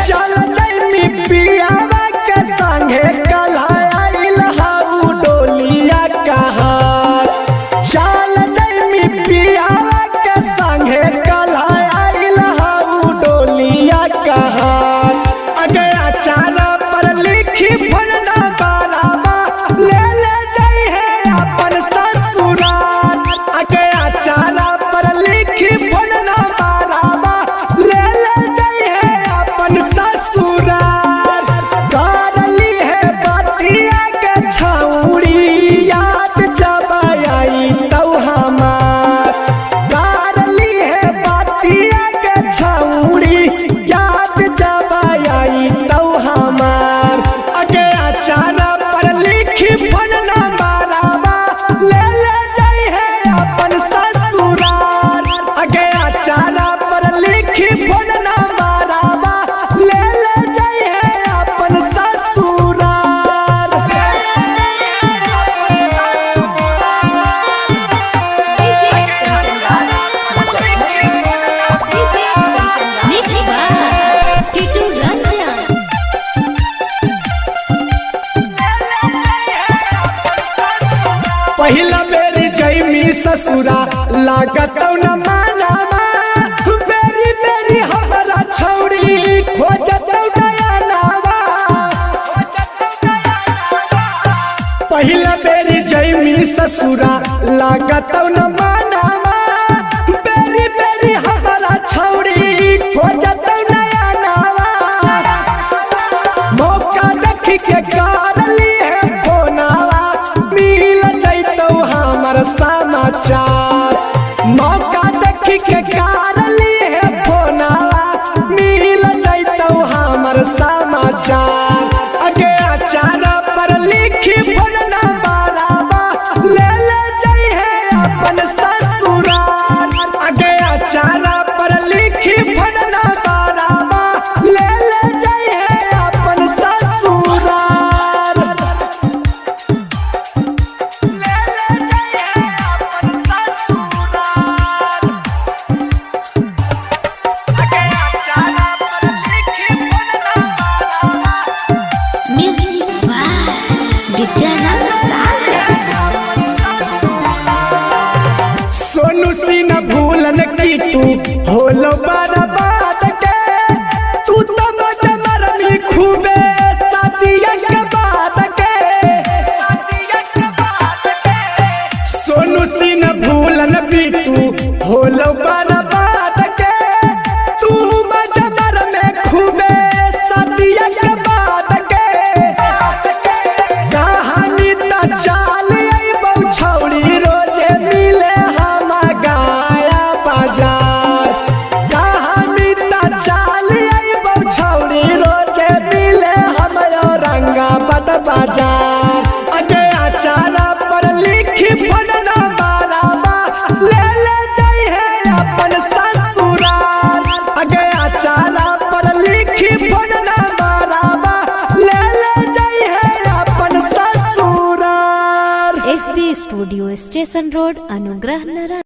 चल जैमी पियावा के संगे कलाइल हाउ डोलिया कहार। चल जैमी पियावा के संगे कलाइल हाउ डोलिया कहार। अगे अचारा पर लिखी फरना बाराबा ले ले जाई है अपन ससुराल। अगे अचारा पर लिखी फरना बाराबा ले ले जाई है अपन ससुराल। करली है बतिया के छौड़ी याद जब आई तौ हमार। करली है बतिया के छौड़ी याद जब आई तौ हमार। अगे अचारा पर लिखी फरना बाराबा ले ले जाई है अपन ससुराल। अगे अचारा पर लिखी फरना बाराबा ले ले जाई है अपन ससुराल। पहिला बेरी जैमी ससुरा लागत न मानावा। बेरी बेरी हमारा छौड़ी खोजत नया नावा। पहिला बेरी जैमी ससुरा लागत न मानावा। बेरी बेरी हमारा छौड़ी खोजत नया नावा। मौका देख के करली है फोनावा मिल जैतौ हमर समाचार। मौका देख के करली है फोनावा मिल जैतौ हमर समाचार। अगे अचारा पर लिखी फरना बाराबा ले ले जाई है अपन ससुराल। अगे अचारा पर लिखी फरना बाराबा ले ले जाई है अपन ससुराल। ले ले जाई है अपन ससुराल। अगे अचारा पर लिखी फरना बाराबा सोनू सिंह भूलन की तू होलो बर्बाद के। तू तो मजमर में खूबे शादिया के बाद के। सोनू सिंह भूलन भी तू होलो बर्बाद के। तू मजमर में खूबे शादिया के बाद के। कहानी त चाल अइबौ छौड़ी रोजे मिले हम गाया बाजार। कहानी त चाल अइबौ छौड़ी रोजे मिले हम औरंगाबाद बाजार। अगे अचारा पर लिखी फरना बाराबा ले ले जाई है अपन ससुराल। अगे अचारा पर लिखी फरना बाराबा ले ले जाई है अपन ससुराल। एसबी स्टूडियो स्टेशन रोड अनुग्रह नगर।